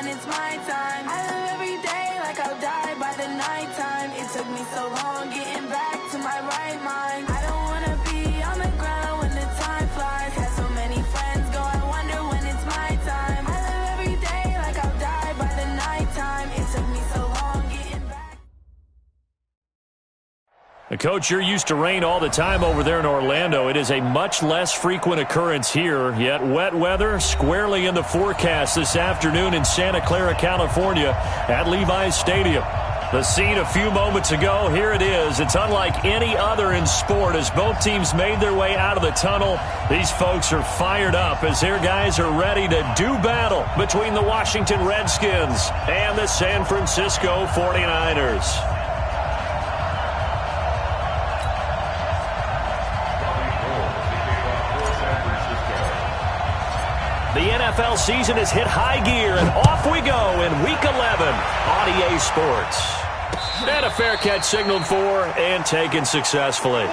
when it's my time. I live every day like I'll die by the nighttime. It took me so long getting back to my right mind. I don't wanna be on the ground when the time flies. Had so many friends go, I wonder when it's my time. I live every day like I'll die by the nighttime. It took me so long getting back. Coach, you're used to rain all the time over there in Orlando. It is a much less frequent occurrence here, yet wet weather squarely in the forecast this afternoon in Santa Clara, California at Levi's Stadium. The scene a few moments ago, here it is. It's unlike any other in sport as both teams made their way out of the tunnel. These folks are fired up as their guys are ready to do battle between the Washington Redskins and the San Francisco 49ers. The NFL season has hit high gear, and off we go in Week 11 on EA Sports. And a fair catch signaled for and taken successfully.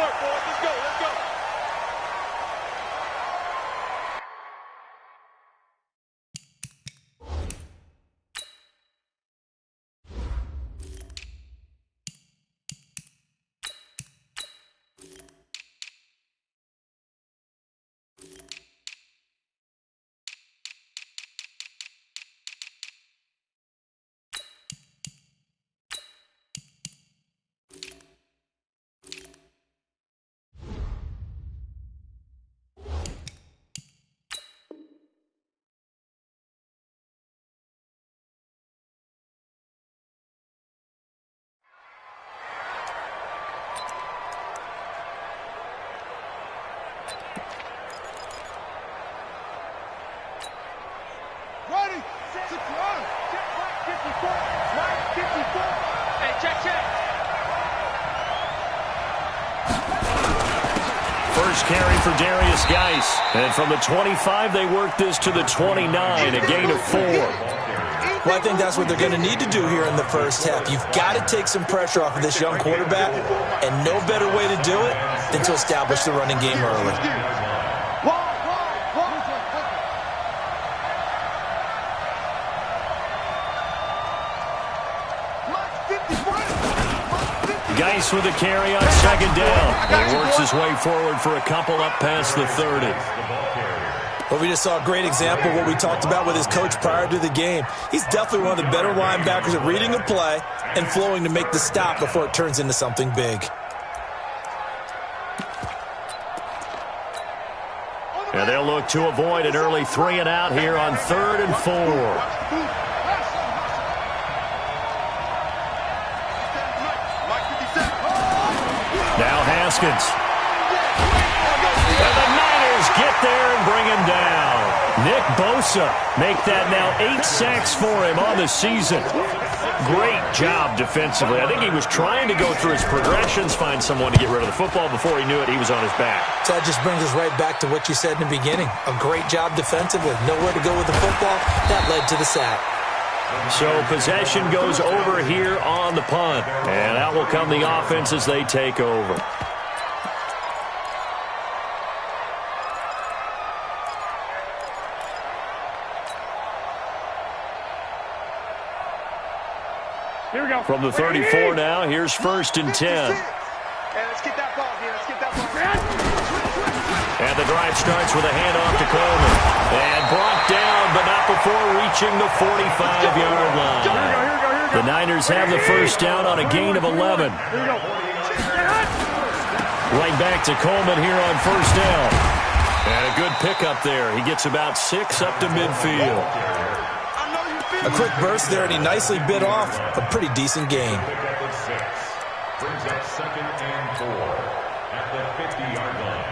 First carry for Darius Geis. And from the 25, they work this to the 29, a gain of 4. Well, I think that's what they're going to need to do here in the first half. You've got to take some pressure off of this young quarterback, and no better way to do it than to establish the running game early. Geis with a carry on second down. He works his way forward for a couple up past the 30. Well, we just saw a great example of what we talked about with his coach prior to the game. He's definitely one of the better linebackers at reading a play and flowing to make the stop before it turns into something big. And they'll look to avoid an early 3 and out here on 3rd and 4. Now Haskins. And the Niners get there and bring him down. Nick Bosa make that now 8 sacks for him on the season. Great job defensively. I think he was trying to go through his progressions, find someone to get rid of the football. Before he knew it, he was on his back. So that just brings us right back to what you said in the beginning. A great job defensively. Nowhere to go with the football. That led to the sack. So possession goes over here on the punt. And out will come the offense as they take over. Here we go. From the 34 now, here's 1st and 10. Let's get that ball here. Let's get that ball. And the drive starts with a handoff to Coleman. And brought down, but not before reaching the 45-yard line. The Niners have the first down on a gain of 11. Right back to Coleman here on 1st down. And a good pickup there. He gets about 6 up to midfield. A quick burst there, and he nicely bit off a pretty decent gain. Brings up 2nd and 4 at the 50-yard line.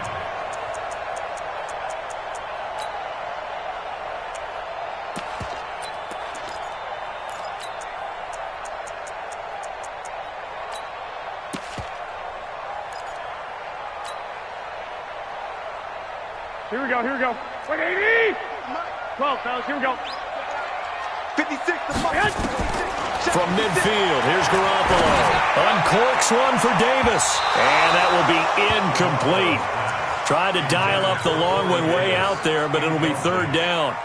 Here we go. Here we go. 180. 12, fellas. Here we go. 56. From midfield, here's Garoppolo. Uncorks one for Davis. And that will be incomplete. Tried to dial up the long one way out there, but it'll be 3rd down.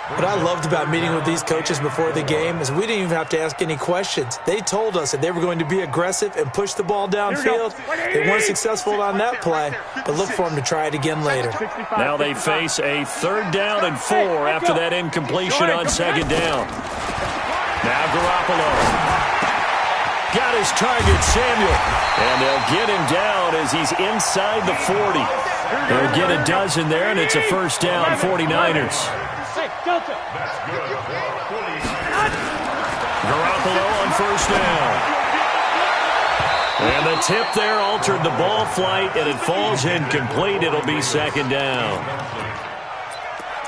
What I loved about meeting with these coaches before the game is we didn't even have to ask any questions. They told us that they were going to be aggressive and push the ball downfield. They weren't successful on that play, but look for them to try it again later. Now they face a 3rd down and 4 after that incompletion on 2nd down. Now Garoppolo. Got his target, Samuel. And they'll get him down as he's inside the 40. They'll get a dozen there, and it's a 1st down, 49ers. Garoppolo on 1st down. And the tip there altered the ball flight, and it falls incomplete. It'll be 2nd down.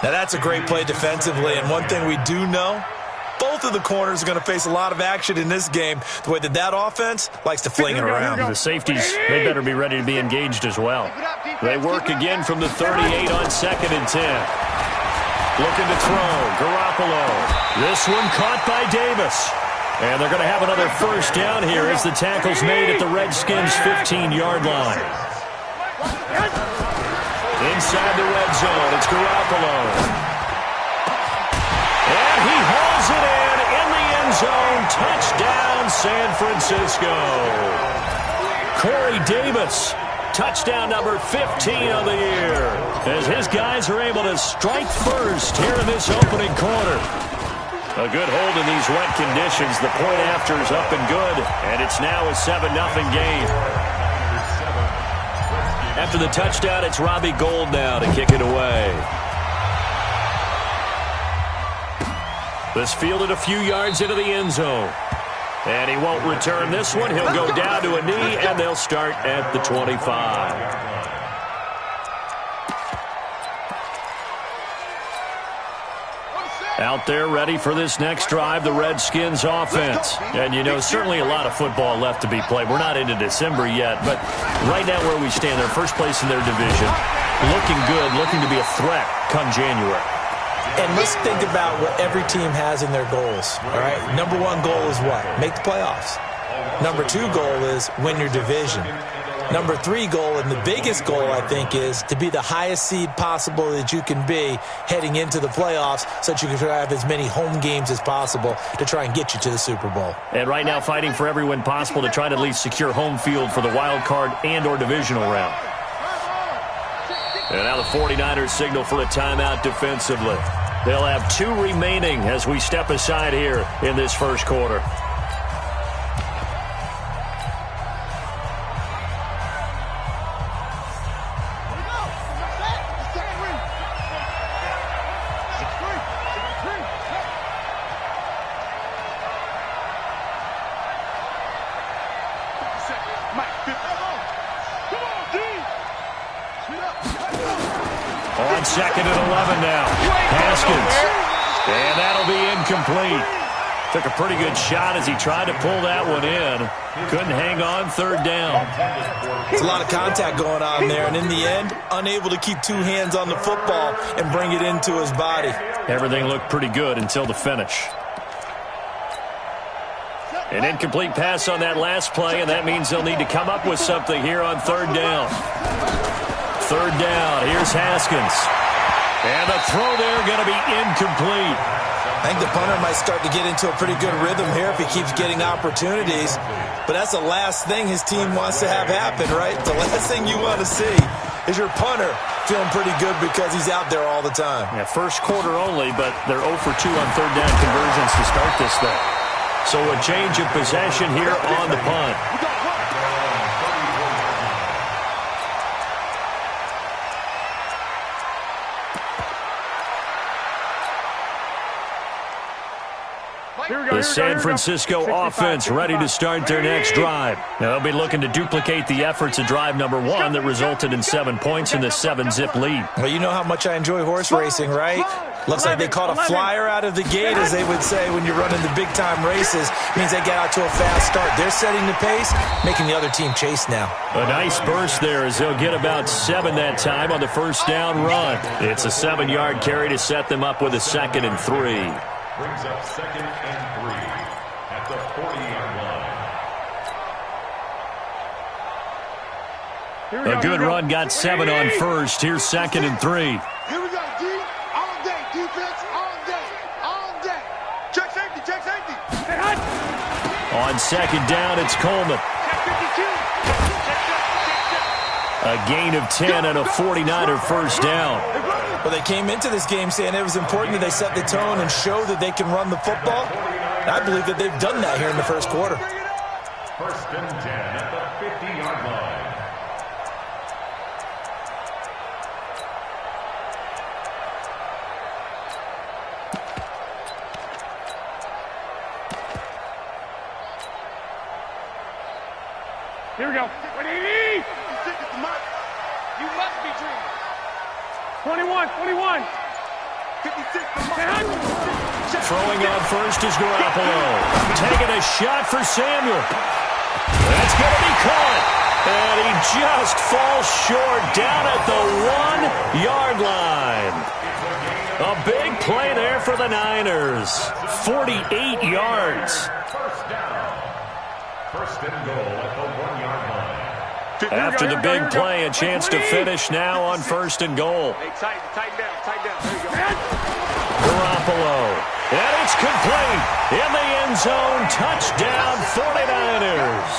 Now that's a great play defensively, and one thing we do know, both of the corners are going to face a lot of action in this game, the way that offense likes to fling it around. The safeties, they better be ready to be engaged as well. They work again from the 38 on 2nd and 10. Looking to throw, Garoppolo. This one caught by Davis. And they're going to have another 1st down here as the tackle's made at the Redskins' 15-yard line. Inside the red zone, it's Garoppolo. And he hauls it in the end zone. Touchdown, San Francisco. Corey Davis, touchdown number 15 of the year, as his guys are able to strike first here in this opening quarter. A good hold in these wet conditions. The point after is up and good, and it's now a 7-0 game. After the touchdown, it's Robbie Gould now to kick it away. This fielded a few yards into the end zone. And he won't return this one. He'll go down to a knee, and they'll start at the 25. Out there ready for this next drive, the Redskins offense. And, you know, certainly a lot of football left to be played. We're not into December yet, but right now where we stand, they're first place in their division. Looking good, looking to be a threat come January. And let's think about what every team has in their goals, all right? Number 1 goal is what? Make the playoffs. Number 2 goal is win your division. Number 3 goal, and the biggest goal, I think, is to be the highest seed possible that you can be heading into the playoffs so that you can have as many home games as possible to try and get you to the Super Bowl. And right now fighting for every win possible to try to at least secure home field for the wild card and or divisional round. And now the 49ers signal for a timeout defensively. They'll have 2 remaining as we step aside here in this first quarter. On 2nd and 11 now. Haskins. And that'll be incomplete. Took a pretty good shot as he tried to pull that one in. Couldn't hang on, 3rd down. There's a lot of contact going on there, and in the end, unable to keep 2 hands on the football and bring it into his body. Everything looked pretty good until the finish. An incomplete pass on that last play, and that means they'll need to come up with something here on 3rd down. 3rd down, here's Haskins. And the throw there going to be incomplete. I think the punter might start to get into a pretty good rhythm here if he keeps getting opportunities. But that's the last thing his team wants to have happen, right? The last thing you want to see is your punter feeling pretty good because he's out there all the time. Yeah, first quarter only, but they're 0 for 2 on 3rd down conversions to start this thing. So a change of possession here on the punt. The San Francisco offense ready to start their next drive. Now they'll be looking to duplicate the efforts of drive number 1 that resulted in 7 points in the 7-zip lead. Well, you know how much I enjoy horse racing, right? Looks like they caught a flyer out of the gate, as they would say when you're running the big-time races. Means they get out to a fast start. They're setting the pace, making the other team chase now. A nice burst there as they'll get about 7 that time on the first down run. It's a 7-yard carry to set them up with a 2nd and 3. Brings up 2nd and 3 at the 40-yard line. A good run got 7 on first. Here's 2nd and 3. Here we go, D. All day. Defense all day. On second down, it's Coleman. A gain of 10 and a 49er first down. Well, they came into this game saying it was important that they set the tone and show that they can run the football. And I believe that they've done that here in the first quarter. First and 10 at the 50-yard line. Here we go. 180! You must be dreaming. 21. 56. Throwing on first is Garoppolo. Taking a shot for Samuel. That's going to be caught. And he just falls short down at the 1-yard line. A big play there for the Niners. 48 yards. First down. First and goal at the 1-yard line. After the big play, a chance to finish now on first and goal. Hey, tighten down. There you go. Garoppolo. And it's complete. In the end zone. Touchdown, 49ers.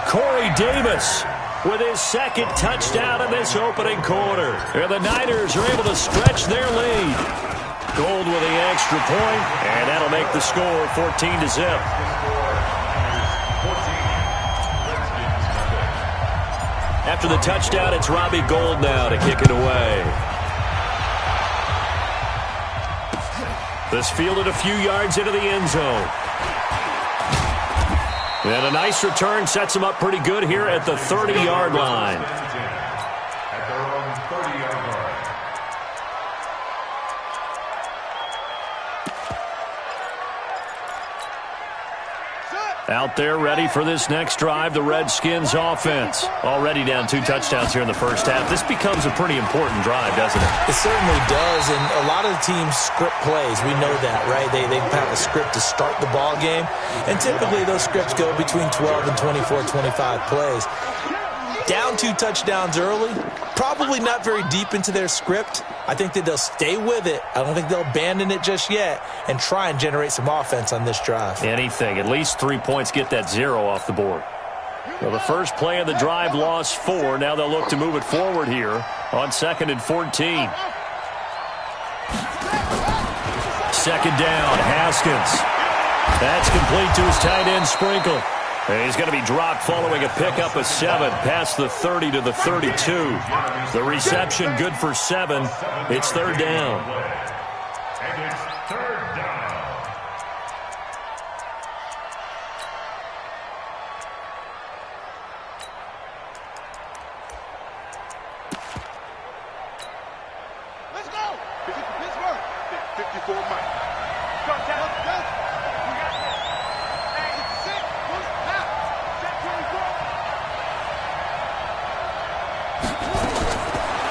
Corey Davis with his second touchdown in this opening quarter. And the Niners are able to stretch their lead. Gold with the extra point, and that'll make the score 14-0. After the touchdown, it's Robbie Gould now to kick it away. This fielded a few yards into the end zone. And a nice return sets him up pretty good here at the 30-yard line. At their own 30-yard line. Out there ready for this next drive, the Redskins offense. Already down 2 touchdowns here in the first half. This becomes a pretty important drive, doesn't it? It certainly does, and a lot of the teams script plays. We know that, right? They have a script to start the ball game, and typically those scripts go between 12 and 24, 25 plays. Down 2 touchdowns early, probably not very deep into their script. I think that they'll stay with it. I don't think they'll abandon it just yet and try and generate some offense on this drive. Anything. At least 3 points, get that 0 off the board. Well, the first play of the drive lost 4. Now they'll look to move it forward here on 2nd and 14. Second down, Haskins. That's complete to his tight end, Sprinkle. And he's going to be dropped following a pickup of 7 past the 30 to the 32. The reception good for 7. It's 3rd down. And it's 3rd down. Let's go. Pittsburgh. 54 Mike. Go, Let's go.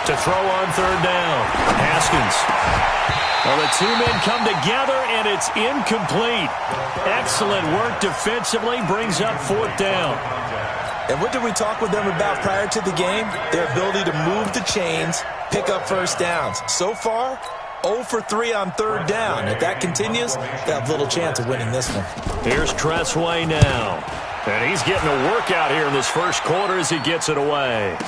To throw on 3rd down, Haskins. Well, the 2 men come together, and it's incomplete. Excellent work defensively, brings up 4th down. And what did we talk with them about prior to the game? Their ability to move the chains, pick up first downs. So far, 0 for 3 on 3rd down. If that continues, they'll have little chance of winning this one. Here's Tressway now. And he's getting a workout here in this first quarter as he gets it away.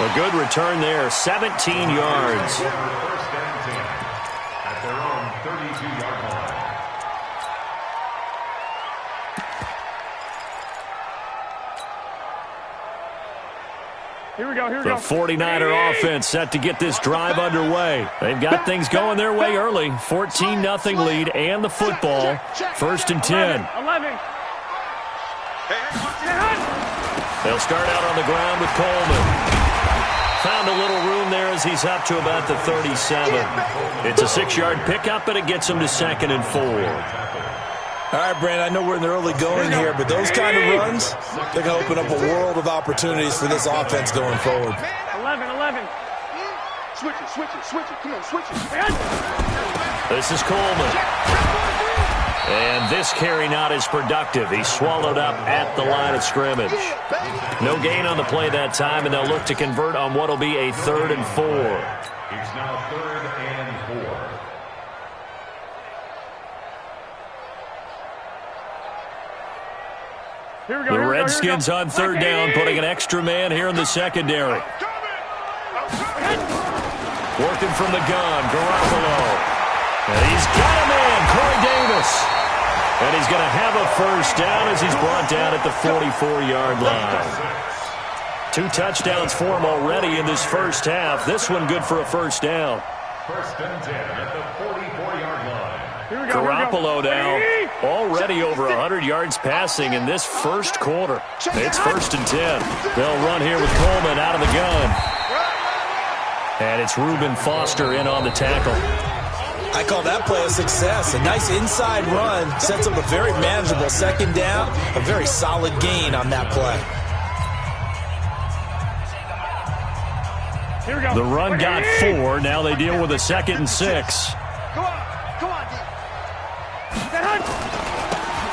A good return there, 17 yards. First and 10 at their own 32-yard line. Here we go. The 49er offense set to get this drive underway. They've got things going their way early. 14-0 lead and the football. 1st and 10. 11. They'll start out on the ground with Coleman. Found a little room there as he's up to about the 37. It's a 6-yard pickup, but it gets him to 2nd and 4. All right, Brandon, I know we're in the early going here, but those kind of runs, they're going to open up a world of opportunities for this offense going forward. 11. Switch it. Come on, switch it. This is Coleman. And this carry not as productive. He's swallowed up at the line of scrimmage. No gain on the play that time, and they'll look to convert on what will be a 3rd and 4. It's now 3rd and 4. The Redskins on third down, putting an extra man here in the secondary. Working from the gun, Garoppolo. And he's got a man, Corey Davis. And he's going to have a first down as he's brought down at the 44-yard line. 2 touchdowns for him already in this first half. This one good for a first down. First and 10 at the 44-yard line. Garoppolo now already over 100 yards passing in this first quarter. It's first and 10. They'll run here with Coleman out of the gun. And it's Reuben Foster in on the tackle. I call that play a success. A nice inside run sets up a very manageable second down. A very solid gain on that play. Here we go. The run got 4. Now they deal with a 2nd and 6. Come on,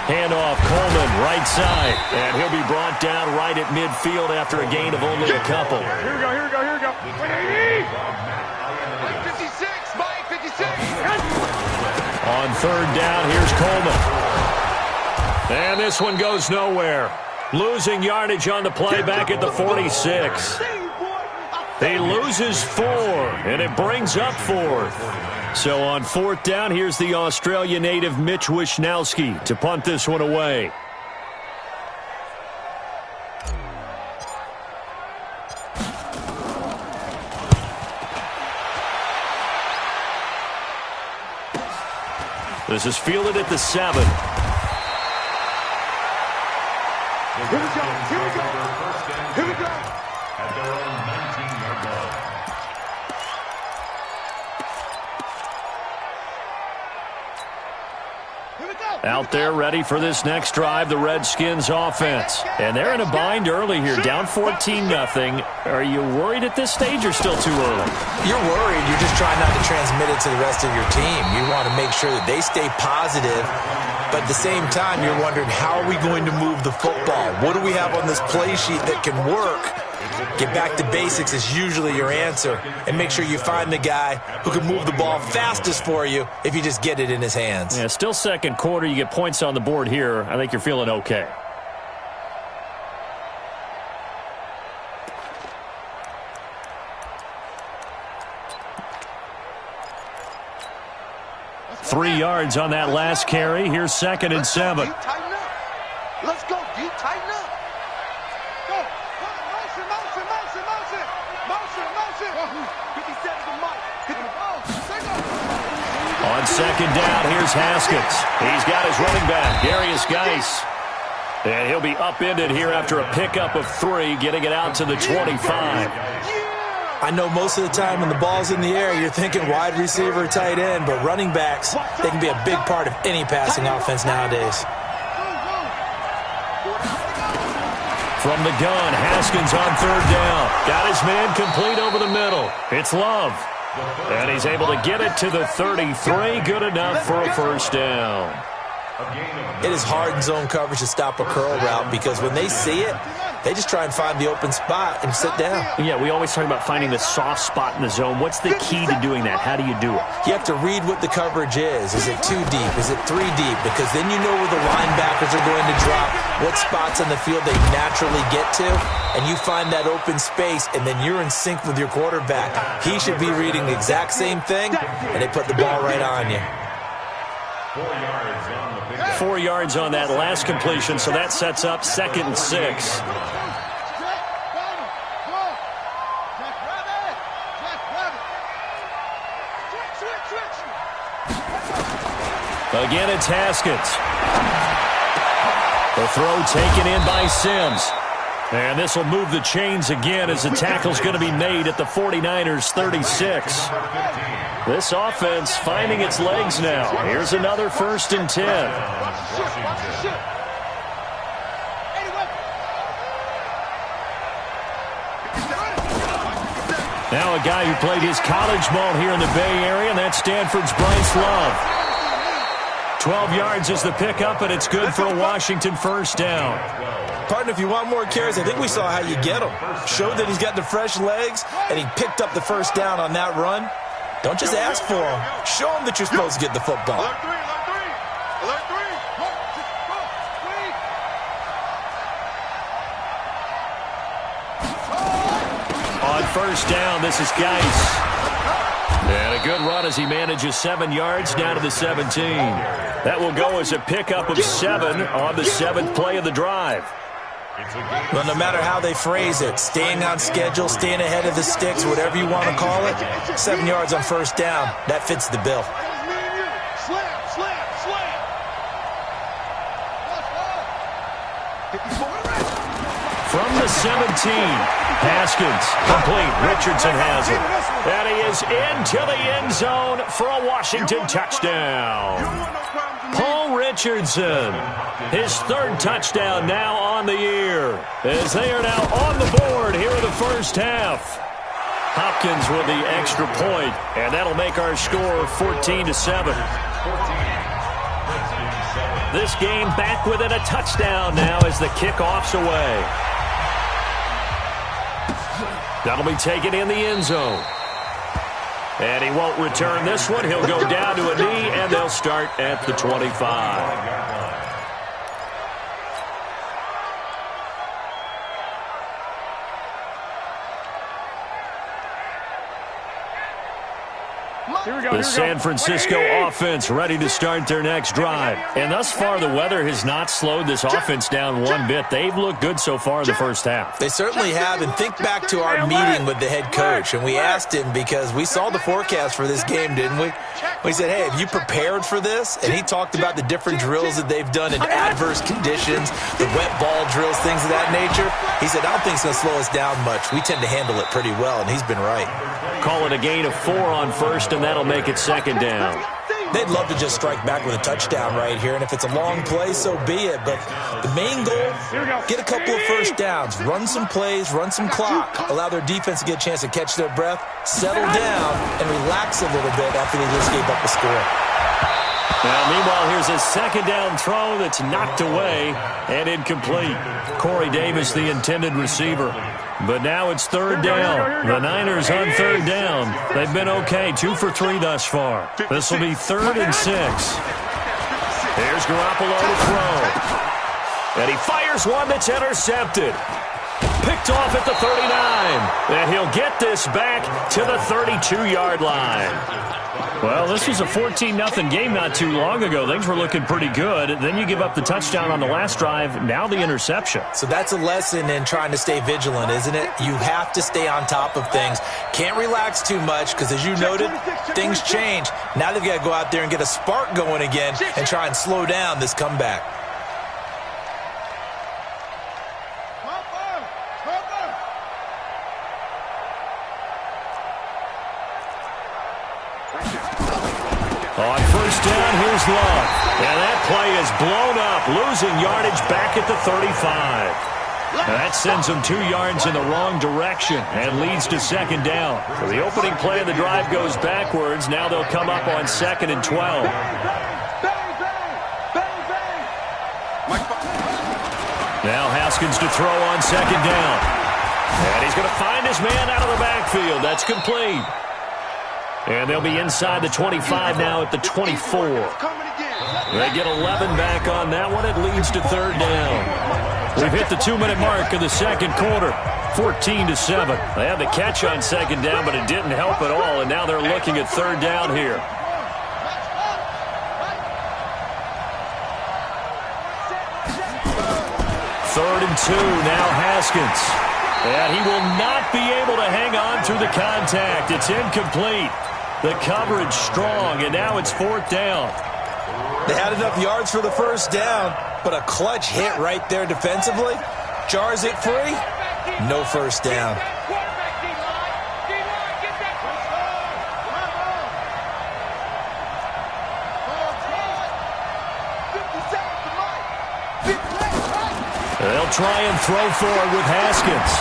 Handoff, Coleman, right side. And he'll be brought down right at midfield after a gain of only a couple. Here we go. 56, Mike, 56. On third down, here's Coleman. And this one goes nowhere. Losing yardage on the play back at the 46. He loses 4, and it brings up 4th. So on 4th down, here's the Australia native Mitch Wishnowski to punt this one away. This is fielded at the 7. Here we go. At their own 19-yard line. Out there ready for this next drive, the Redskins offense. And they're in a bind early here, down 14-0. Are you worried at this stage or still too early? You're worried. You're just trying not to transmit it to the rest of your team. You want to make sure that they stay positive. But at the same time, you're wondering, how are we going to move the football? What do we have on this play sheet that can work? Get back to basics is usually your answer. And make sure you find the guy who can move the ball fastest for you if you just get it in his hands. Yeah, still second quarter. You get points on the board here. I think you're feeling okay. Three yards on that last carry. Here's 2nd and 7. Let's go, D. Tighten up. Go. Motion. 57 to Mike. On 2nd down, here's Haskins. He's got his running back, Darius Geis. And he'll be upended here after a pickup of 3, getting it out to the 25. I know most of the time when the ball's in the air, you're thinking wide receiver, tight end, but running backs, they can be a big part of any passing offense nowadays. From the gun, Haskins on 3rd down. Got his man complete over the middle. It's Love. And he's able to get it to the 33. Good enough for a first down. It is hard in zone coverage to stop a curl route because when they see it, they just try and find the open spot and sit down. Yeah, we always talk about finding the soft spot in the zone. What's the key to doing that? How do you do it? You have to read what the coverage is. Is it 2 deep? Is it 3 deep? Because then you know where the linebackers are going to drop, what spots on the field they naturally get to, and you find that open space, and then you're in sync with your quarterback. He should be reading the exact same thing, and they put the ball right on you. 4 yards on the pickup. 4 yards on that last completion, so that sets up 2nd and 6. Again, it's Haskins. The throw taken in by Sims. And this will move the chains again as the tackle's going to be made at the 49ers' 36. This offense finding its legs now. Here's another 1st and 10. Now a guy who played his college ball here in the Bay Area, and that's Stanford's Bryce Love. 12 yards is the pickup, and it's good for a Washington first down. Partner, if you want more carries, I think we saw how you get him. Showed that he's got the fresh legs, and he picked up the first down on that run. Don't just ask for him. Show him that you're supposed to get the football. On first down, this is Geis. And a good run as he manages 7 yards down to the 17. That will go as a pickup of 7 on the 7th play of the drive. Well, no matter how they phrase it, staying on schedule, staying ahead of the sticks, whatever you want to call it, 7 yards on first down, that fits the bill. From the 17, Haskins, complete. Richardson has it. And he is into the end zone for a Washington touchdown. Paul Richardson, his 3rd touchdown now on the year, as they are now on the board here in the first half. Hopkins with the extra point, and that'll make our score 14-7. This game back within a touchdown now as the kickoff's away. That'll be taken in the end zone. And he won't return this one. He'll go down to a knee, and they'll start at the 25. The San Francisco offense ready to start their next drive. And thus far, the weather has not slowed this offense down one bit. They've looked good so far in the first half. They certainly have. And think back to our meeting with the head coach. And we asked him, because we saw the forecast for this game, didn't we? We said, hey, have you prepared for this? And he talked about the different drills that they've done in adverse conditions, the wet ball drills, things of that nature. He said, I don't think it's going to slow us down much. We tend to handle it pretty well, and he's been right. Call it a gain of 4 on first, and that'll make it 2nd down. They'd love to just strike back with a touchdown right here, and if it's a long play, so be it. But the main goal, get a couple of first downs, run some plays, run some clock, allow their defense to get a chance to catch their breath, settle down, and relax a little bit after they just gave up the score. Now, meanwhile, here's a 2nd down throw that's knocked away and incomplete. Corey Davis, the intended receiver. But now it's 3rd down. The Niners on 3rd down. They've been okay, 2 for 3 thus far. This will be 3rd and 6. Here's Garoppolo to throw. And he fires one that's intercepted. Picked off at the 39. And he'll get this back to the 32-yard line. Well, this was a 14-0 game not too long ago. Things were looking pretty good. Then you give up the touchdown on the last drive. Now the interception. So that's a lesson in trying to stay vigilant, isn't it? You have to stay on top of things. Can't relax too much because, as you noted, things change. Now they've got to go out there and get a spark going again and try and slow down this comeback. On first down, here's Love. And that play is blown up, losing yardage back at the 35. That sends them 2 yards in the wrong direction and leads to 2nd down. So the opening play of the drive goes backwards. Now they'll come up on 2nd and 12. Now Haskins to throw on 2nd down. And he's going to find his man out of the backfield. That's complete. And they'll be inside the 25 now at the 24. They get 11 back on that one. It leads to 3rd down. We've hit the 2-minute mark of the 2nd quarter. 14-7. They had the catch on 2nd down, but it didn't help at all. And now they're looking at 3rd down here. Third and 2. Now Haskins. And he will not be able to hang on through the contact. It's incomplete. The coverage strong, and now it's 4th down. They had enough yards for the first down, but a clutch hit right there defensively. Jars it free. No first down. They'll try and throw forward with Haskins.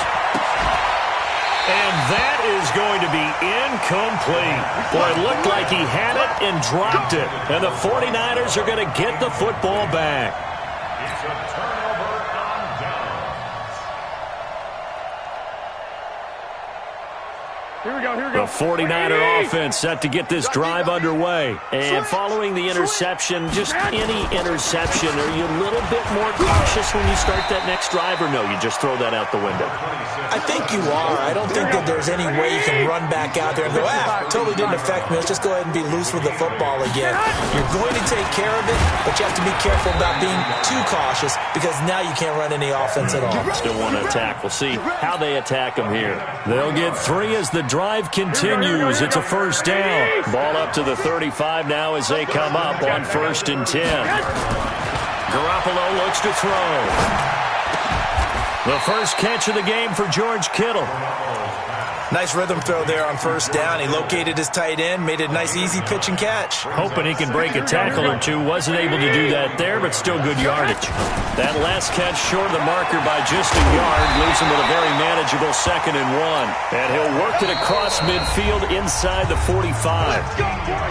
And that is going to be incomplete. Boy, it looked like he had it and dropped it. And the 49ers are going to get the football back. It's a turnover on downs. Here we go, here we go. The 49er offense set to get this drive underway. And following the interception, just any interception, are you a little bit more cautious when you start that next drive, or no, you just throw that out the window? I think you are. I don't think that there's any way you can run back out there and go, totally didn't affect me. Let's just go ahead and be loose with the football again. You're going to take care of it, but you have to be careful about being too cautious because now you can't run any offense at all. Still want to attack. We'll see how they attack them here. They'll get 3 as the drive continues. It's a first down. Ball up to the 35 now as they come up on 1st and 10. Garoppolo looks to throw. The first catch of the game for George Kittle. Nice rhythm throw there on 1st down. He located his tight end, made it a nice easy pitch and catch. Hoping he can break a tackle or two. Wasn't able to do that there, but still good yardage. That last catch short of the marker by just a yard leaves him with a very manageable 2nd and 1. And he'll work it across midfield inside the 45.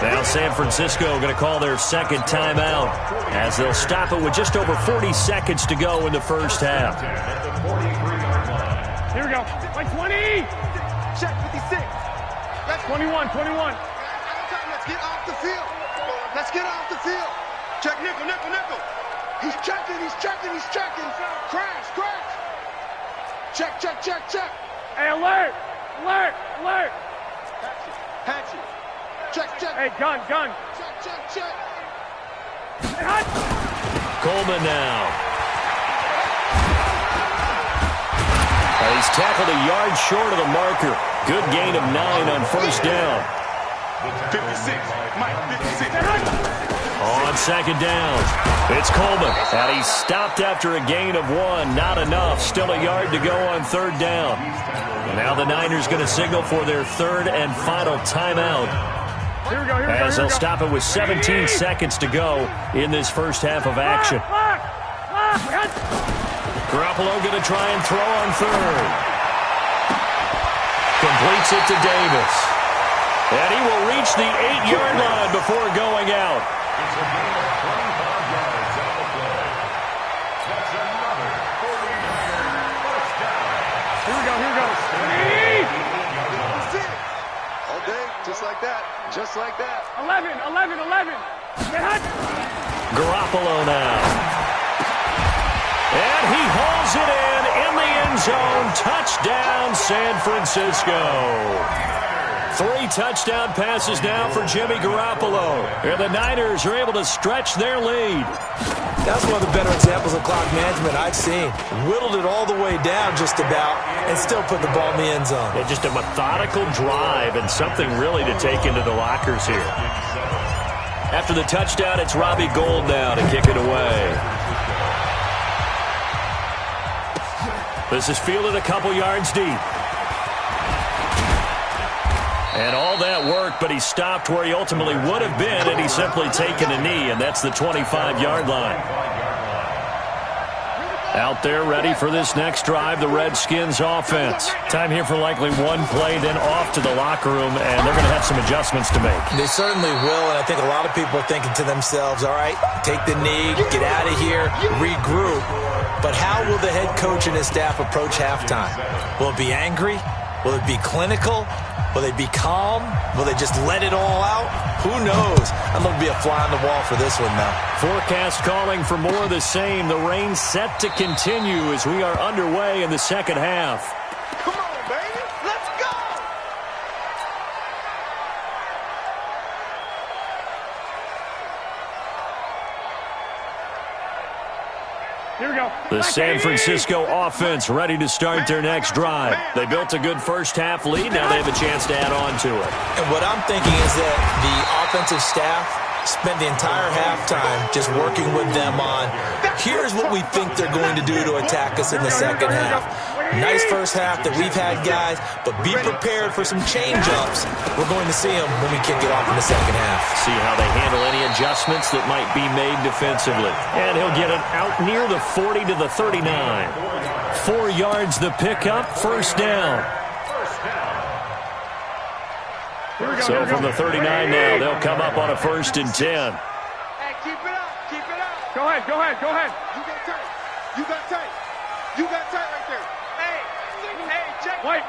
Now San Francisco going to call their 2nd timeout as they'll stop it with just over 40 seconds to go in the first half. Here we go. Like 20. Check 56. That's 21, 21. Let's get off the field. Let's get off the field. Check nickel, nickel, nickel. He's checking, he's checking, he's checking. Crash, crash. Check, check, check, check. Hey, alert, alert, alert. Hatchet. Check, check. Hey, gun, gun. Check, check, check. Hey, hot. Coleman now. He's tackled a yard short of the marker. Good gain of 9 on 1st down. 56. Mike, 56. On 2nd down, it's Coleman. And he's stopped after a gain of 1. Not enough. Still a yard to go on 3rd down. Now the Niners going to signal for their 3rd and final timeout. Here we go, here we go. As they'll stop it with 17 seconds to go in this first half of action. Garoppolo going to try and throw on 3rd. Completes it to Davis. And he will reach the 8-yard line before going out. It's a gain of 25 yards on the play. That's another 49er first down. Here we go, here we go. 6. All day, just like that. Just like that. 11, 11, 11. Get hot. Garoppolo now. And he hauls it in the end zone. Touchdown, San Francisco. 3 touchdown passes now for Jimmy Garoppolo. And the Niners are able to stretch their lead. That's one of the better examples of clock management I've seen. Whittled it all the way down just about and still put the ball in the end zone. Yeah, just a methodical drive and something really to take into the lockers here. After the touchdown, it's Robbie Gould now to kick it away. This is fielded a couple yards deep. And all that work, but he stopped where he ultimately would have been had he simply taken a knee, and that's the 25-yard line. Out there ready for this next drive, the Redskins offense. Time here for likely one play, then off to the locker room, and they're going to have some adjustments to make. They certainly will, and I think a lot of people are thinking to themselves, all right, take the knee, get out of here, regroup. But how will the head coach and his staff approach halftime? Will it be angry? Will it be clinical? Will they be calm? Will they just let it all out? Who knows? I'm going to be a fly on the wall for this one, though. Forecast calling for more of the same. The rain set to continue as we are underway in the second half. Come on, baby. Let's go. Here we go. The San Francisco offense ready to start their next drive. They built a good first half lead. Now they have a chance to add on to it. And what I'm thinking is that the offensive staff spent the entire halftime just working with them on, here's what we think they're going to do to attack us in the second half. Nice first half that we've had, guys, but be prepared for some change-ups. We're going to see them when we kick it off in the second half. See how they handle any adjustments that might be made defensively. And he'll get it out near the 40 to the 39. 4 yards the pickup, first down. So from the 39 now, they'll come up on a 1st and 10. Hey, keep it up. Keep it up. Go ahead, go ahead, go ahead. You got tight. You got tight. You got tight right there. Hey, check. White.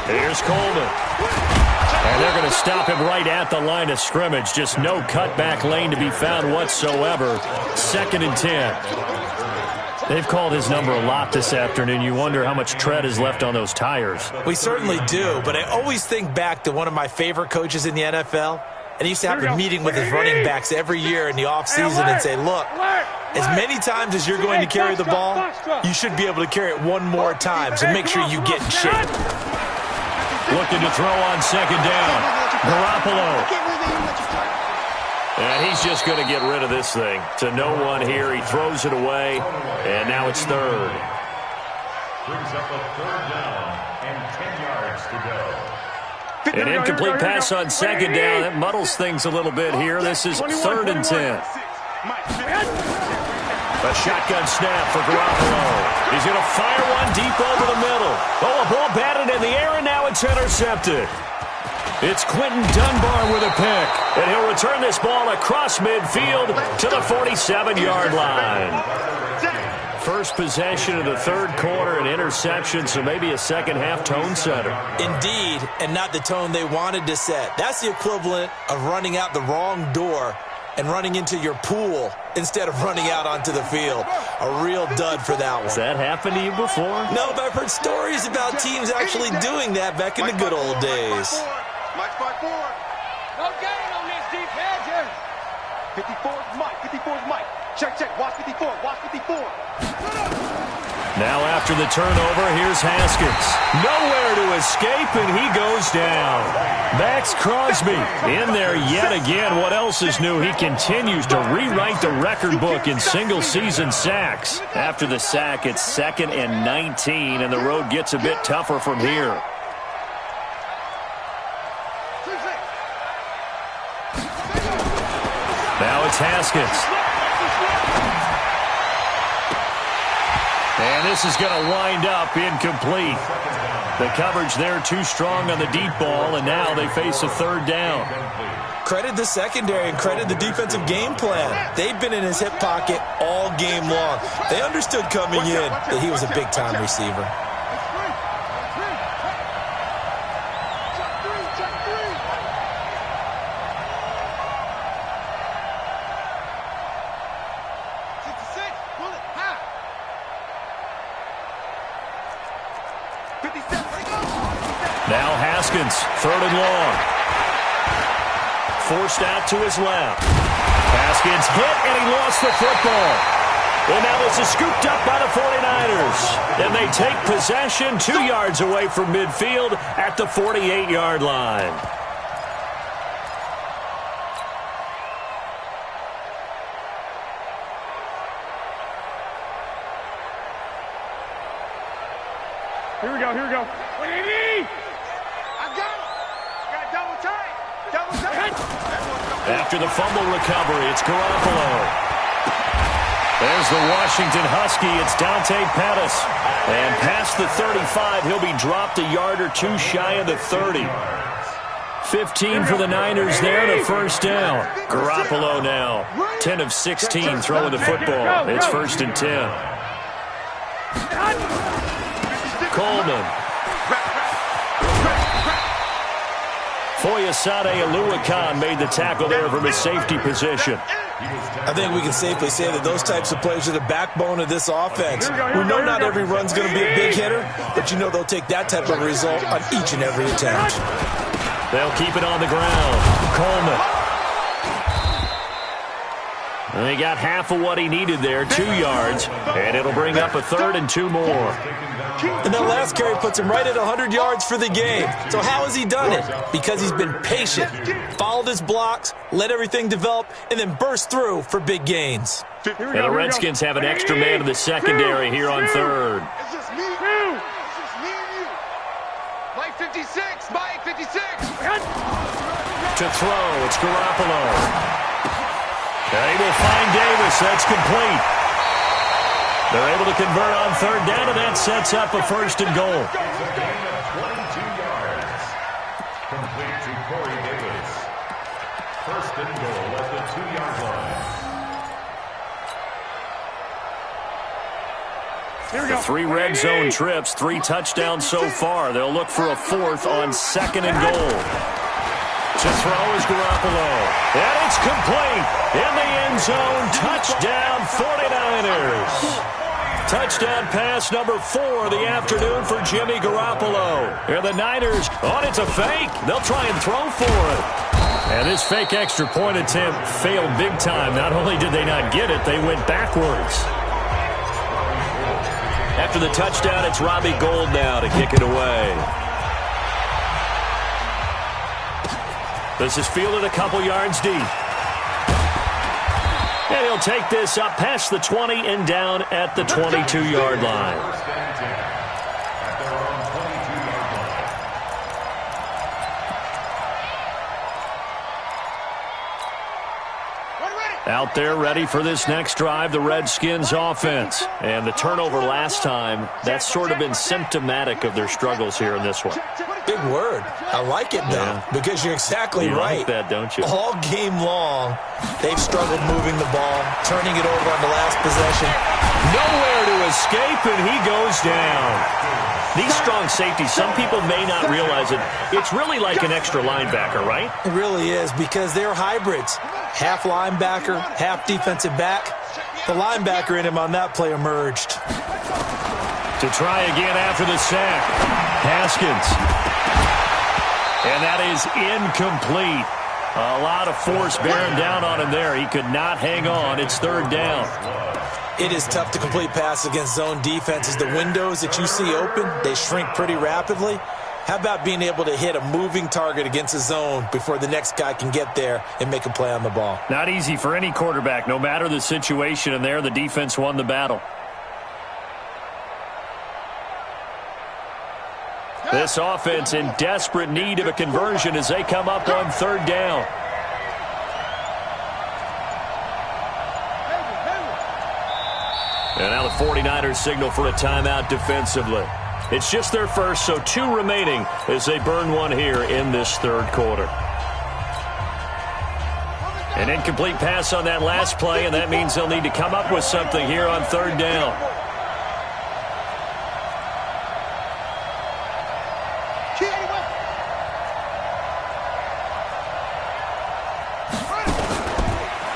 Here's Coleman. And they're going to stop him right at the line of scrimmage. Just no cutback lane to be found whatsoever. 2nd and 10. They've called his number a lot this afternoon. You wonder how much tread is left on those tires. We certainly do, but I always think back to one of my favorite coaches in the NFL. And he used to have a meeting with his running backs every year in the offseason and say, look, as many times as you're going to carry the ball, you should be able to carry it one more time, so make sure you get in shape. Looking to throw on 2nd down. Garoppolo. And he's just going to get rid of this thing. To no one here. He throws it away, and now it's 3rd. Brings up a 3rd down and 10 yards to go. An incomplete pass on 2nd down. That muddles things a little bit here. This is 3rd and 10. A shotgun snap for Garoppolo. He's going to fire one deep over the middle. Oh, a ball batted in the air, and now it's intercepted. It's Quentin Dunbar with a pick, and he'll return this ball across midfield to the 47-yard line. First possession of the 3rd quarter, an interception, so maybe a second-half tone setter. Indeed, and not the tone they wanted to set. That's the equivalent of running out the wrong door and running into your pool instead of running out onto the field. A real dud for that one. Has that happened to you before? No, but I've heard stories about teams actually doing that back in the good old days. Mike 5-4. No gain on this deep edge here. 54's Mike. 54's Mike. Check. Watch 54. Watch 54. Now after the turnover, here's Haskins. Nowhere to escape, and he goes down. Max Crosby in there yet again. What else is new? He continues to rewrite the record book in single-season sacks. After the sack, it's 2nd and 19, and the road gets a bit tougher from here. Now it's Haskins. And this is going to wind up incomplete. The coverage there too strong on the deep ball, and now they face a 3rd down. Credit the secondary and credit the defensive game plan. They've been in his hip pocket all game long. They understood coming in that he was a big-time receiver. Now Haskins, 3rd and long. Forced out to his left. Haskins hit, and he lost the football. And now this is scooped up by the 49ers. And they take possession 2 yards away from midfield at the 48-yard line. Here we go. What do you need? I got it. Got double tight. After the fumble recovery, it's Garoppolo. There's the Washington Husky. It's Dante Pettis. And past the 35, he'll be dropped a yard or two shy of the 30. 15 for the Niners there, the 1st down. Garoppolo now, 10 of 16 throwing the football. It's 1st and 10. Coleman. Foyesade Oluwakan made the tackle there from his safety position. I think we can safely say that those types of plays are the backbone of this offense. We know not every run's going to be a big hitter, but you know they'll take that type of result on each and every attempt. They'll keep it on the ground. Coleman. And he got half of what he needed there, 2 yards, and it'll bring up a 3rd and 2 more. And that last carry puts him right at 100 yards for the game. So how has he done it? Because he's been patient, followed his blocks, let everything develop, and then burst through for big gains. And the Redskins have an extra man in the secondary here on 3rd. It's just me. It's just me and you. Mike 56. Mike 56. To throw, it's Garoppolo. They will find Davis. That's complete. They're able to convert on 3rd down, and that sets up a 1st and goal. 22 yards. Complete to Corey Davis. 1st and goal at the 2-yard line. The 3 red zone trips, 3 touchdowns so far. They'll look for a 4th on 2nd and goal. To throw is Garoppolo. And it's complete. In the end zone, touchdown 49ers. Touchdown pass number 4 of the afternoon for Jimmy Garoppolo. And the Niners, it's a fake. They'll try and throw for it. And this fake extra point attempt failed big time. Not only did they not get it, they went backwards. After the touchdown, it's Robbie Gould now to kick it away. This is fielded a couple yards deep. And he'll take this up past the 20 and down at the 22-yard line. Out there ready for this next drive, the Redskins offense. And the turnover last time, that's sort of been symptomatic of their struggles here in this one. Big word. I like it, though, because you're exactly right. You like that, don't you? All game long, they've struggled moving the ball, turning it over on the last possession. Nowhere to escape, and he goes down. These strong safeties, some people may not realize it. It's really like an extra linebacker, right? It really is, because they're hybrids. Half linebacker, half defensive back. The linebacker in him on that play emerged. To try again after the sack. Haskins. And that is incomplete. A lot of force bearing down on him there. He could not hang on. It's 3rd down. It is tough to complete passes against zone defenses. The windows that you see open, they shrink pretty rapidly. How about being able to hit a moving target against a zone before the next guy can get there and make a play on the ball? Not easy for any quarterback, no matter the situation, and there the defense won the battle. This offense in desperate need of a conversion as they come up on 3rd down. And now the 49ers signal for a timeout defensively. It's just their first, so 2 remaining as they burn one here in this 3rd quarter. An incomplete pass on that last play, and that means they'll need to come up with something here on 3rd down.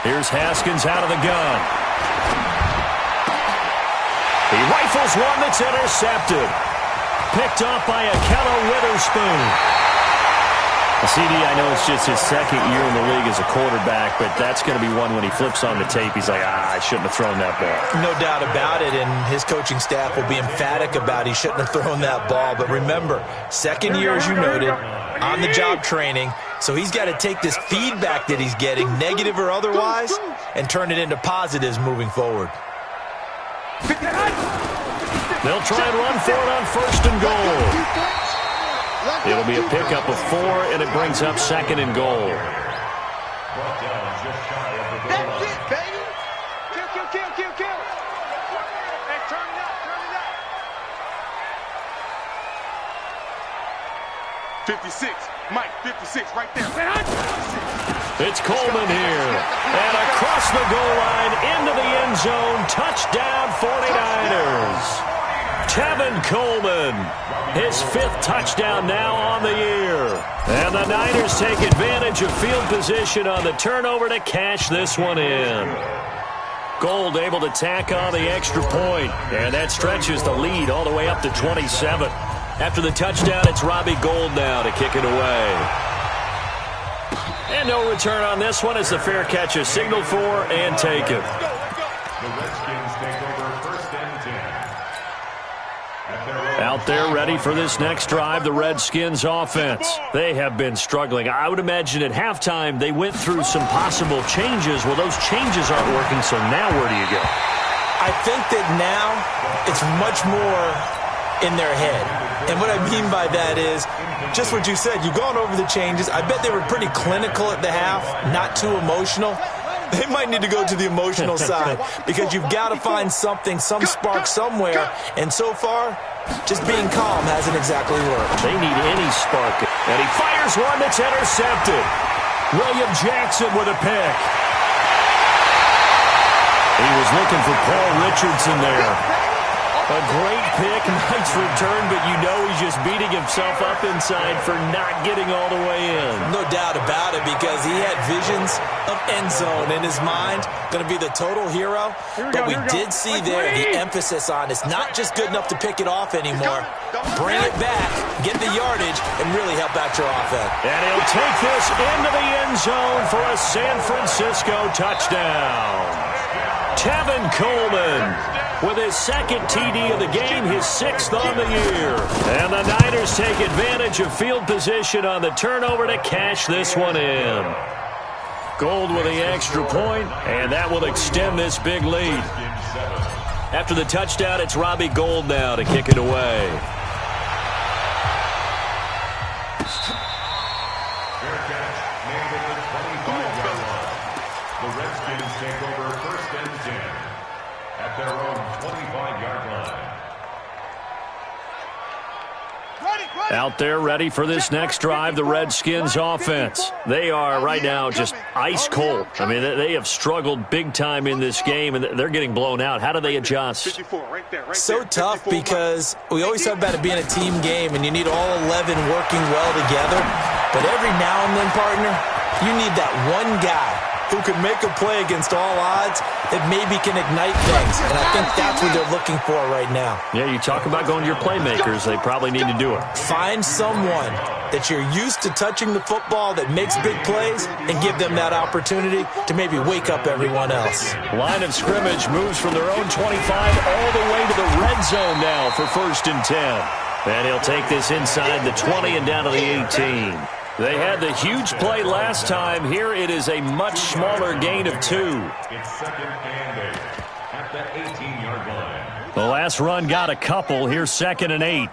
Here's Haskins out of the gun. He rifles one that's intercepted. Picked off by Akello Witherspoon. CD, I know it's just his 2nd year in the league as a quarterback, but that's going to be one when he flips on the tape, he's like, I shouldn't have thrown that ball. No doubt about it, and his coaching staff will be emphatic about he shouldn't have thrown that ball. But remember, 2nd year, as you noted, on-the-job training, so he's got to take this feedback that he's getting, negative or otherwise, and turn it into positives moving forward. They'll try and run for it on 1st and goal. It'll be a pickup of 4, and it brings up 2nd and goal. That's it, baby. Kill. Hey, turn it up. 56. Mike, 56, right there. It's Coleman here. And across the goal line, into the end zone. Touchdown, 49ers. Tevin Coleman, his 5th touchdown now on the year. And the Niners take advantage of field position on the turnover to cash this one in. Gould able to tack on the extra point, and that stretches the lead all the way up to 27. After the touchdown, it's Robbie Gould now to kick it away. And no return on this one as the fair catch is signaled for and taken. The Redskins take over 1st and 10. Out there ready for this next drive, the Redskins offense. They have been struggling. I would imagine at halftime they went through some possible changes. Well, those changes aren't working, so now where do you go? I think that now it's much more in their head. And what I mean by that is just what you said. You've gone over the changes. I bet they were pretty clinical at the half, not too emotional. They might need to go to the emotional side because you've got to find something, some spark somewhere. And so far, just being calm hasn't exactly worked. They need any spark. And he fires one that's intercepted. William Jackson with a pick. He was looking for Paul Richardson there. A great pick, nice return, but you know he's just beating himself up inside for not getting all the way in. No doubt about it, because he had visions of end zone in his mind. Going to be the total hero. But we did see there the emphasis on it's not just good enough to pick it off anymore. Bring it back, get the yardage, and really help out your offense. And he'll take this into the end zone for a San Francisco touchdown. Tevin Coleman with his second TD of the game, his 6th on the year. And the Niners take advantage of field position on the turnover to cash this one in. Gold with the extra point, and that will extend this big lead. After the touchdown, it's Robbie Gould now to kick it away. Fair catch, made at the 25-yard line. The Redskins take over 1st and 10 at their own 25-yard line. Out there ready for this next drive, the Redskins offense. They are right now just ice cold. I mean, they have struggled big time in this game, and they're getting blown out. How do they adjust? So tough, because we always talk about it being a team game, and you need all 11 working well together. But every now and then, partner, you need that one guy who can make a play against all odds that maybe can ignite things. And I think that's what they're looking for right now. Yeah, you talk about going to your playmakers. They probably need to do it. Find someone that you're used to touching the football that makes big plays and give them that opportunity to maybe wake up everyone else. Line of scrimmage moves from their own 25 all the way to the red zone now for 1st and 10. And he'll take this inside the 20 and down to the 18. They had the huge play last time. Here it is a much smaller gain of 2. It's 2nd and 8 at the 18-yard line. The last run got a couple. Here's 2nd and 8.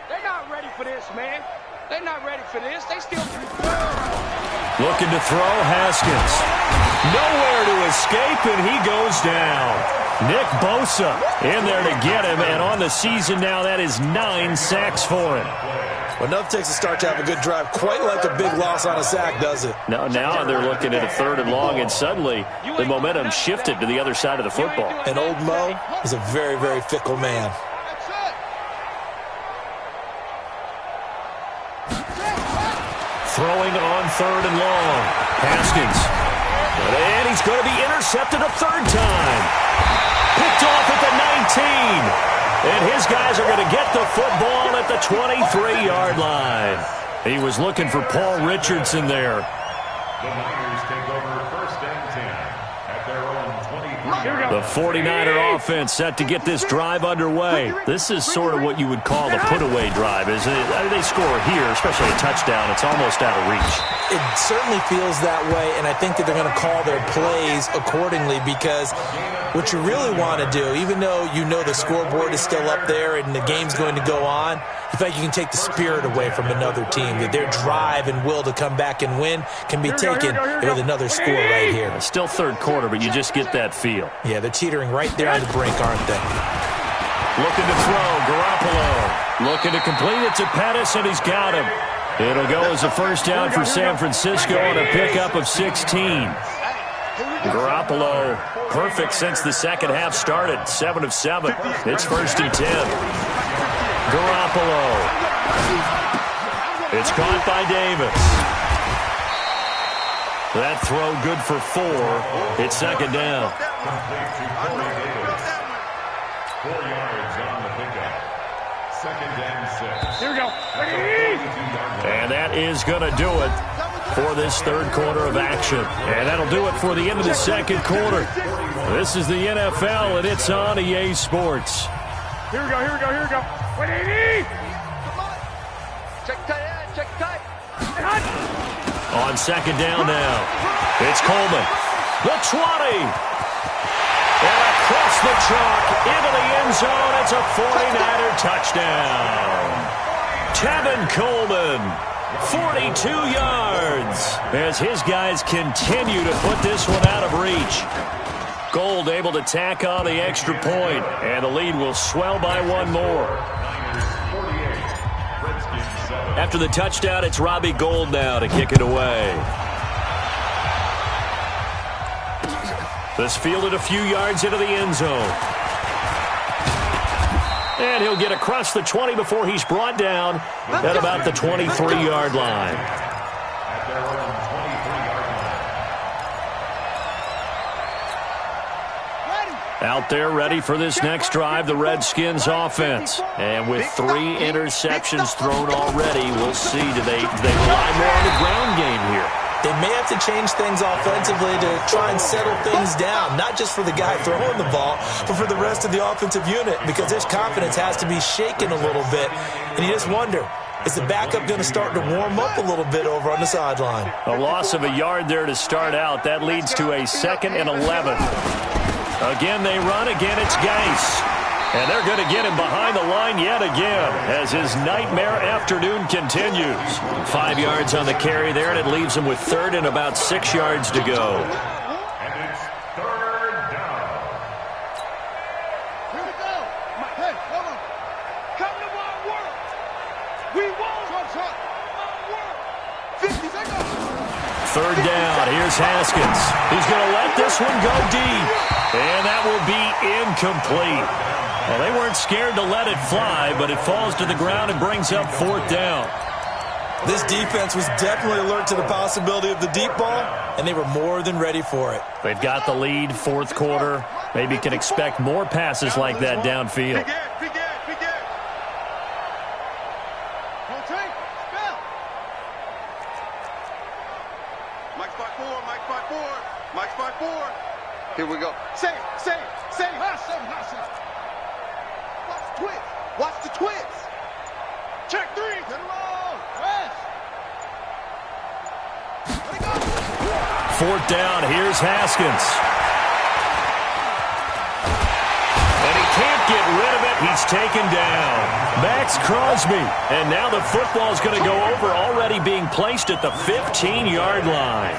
They're not ready for this, man. They're not ready for this. They still... Looking to throw, Haskins. Nowhere to escape, and he goes down. Nick Bosa in there to get him, and on the season now, that is 9 sacks for him. Well, enough takes a start to have a good drive. Quite like a big loss on a sack, does it? Now they're looking at a 3rd and long, and suddenly the momentum shifted to the other side of the football. And old Mo is a very, very fickle man. Throwing on 3rd and long. Haskins. And he's going to be intercepted a 3rd time. Picked off at the 19. And his guys are going to get the football at the 23-yard line. He was looking for Paul Richardson there. The Niners take over 1st and 10 at their own 23. The 49er offense set to get this drive underway. This is sort of what you would call the put-away drive, isn't it? I mean, they score here, especially a touchdown. It's almost out of reach. It certainly feels that way, and I think that they're going to call their plays accordingly, because what you really want to do, even though you know the scoreboard is still up there and the game's going to go on, you think you can take the spirit away from another team, that their drive and will to come back and win can be taken with another score right here. It's still 3rd quarter, but you just get that feel. Yeah, they're teetering right there on the brink, aren't they? Looking to throw, Garoppolo. Looking to complete it to Pettis, and he's got him. It'll go as a 1st down for San Francisco on a pickup of 16. Garoppolo, perfect since the second half started, 7 of 7. It's 1st and 10. Garoppolo. It's caught by Davis. That throw good for 4. It's 2nd down. Complete to Corey Davis. 4 yards on the pickup. 2nd and 6. Here we go. And that is going to do it for this 3rd quarter of action. And that'll do it for the end of the 2nd quarter. This is the NFL, and it's on EA Sports. Here we go, here we go, here we go. 180! Check tight, check tight. On 2nd down now. It's Coleman. The 20. And across the chalk into the end zone. It's a 49er touchdown. Tevin Coleman, 42 yards, as his guys continue to put this one out of reach. Gould able to tack on the extra point, and the lead will swell by 1 more. After the touchdown, it's Robbie Gould now to kick it away. This fielded a few yards into the end zone. And he'll get across the 20 before he's brought down at about the 23-yard line. At their own 23-yard line. Out there ready for this next drive, the Redskins offense. And with 3 interceptions thrown already, we'll see. Do they rely more on the ground game here? They may have to change things offensively to try and settle things down, not just for the guy throwing the ball, but for the rest of the offensive unit, because his confidence has to be shaken a little bit. And you just wonder, is the backup going to start to warm up a little bit over on the sideline? A loss of a yard there to start out. That leads to a 2nd and 11. Again, they run. Again, it's Geis. And they're going to get him behind the line yet again as his nightmare afternoon continues. 5 yards on the carry there, and it leaves him with 3rd and about 6 yards to go. And it's 3rd down. Here we go. Hey, come on. Come to my work. We won't. Truck. My work. 50 seconds. 3rd down. Here's Haskins. He's going to let this one go deep. And that will be incomplete. Well, they weren't scared to let it fly, but it falls to the ground and brings up 4th down. This defense was definitely alert to the possibility of the deep ball, and they were more than ready for it. They've got the lead, 4th quarter. Maybe can expect more passes like that downfield. Big Ed. Don't take. Spell. Mike's 5-4. Mike's 5-4. Here we go. Say. Hustle. Watch the twist. Check 3. Get him on. Rest. Let it go. 4th down. Here's Haskins. And he can't get rid of it. He's taken down. Max Crosby. And now the football's going to go over, already being placed at the 15-yard line.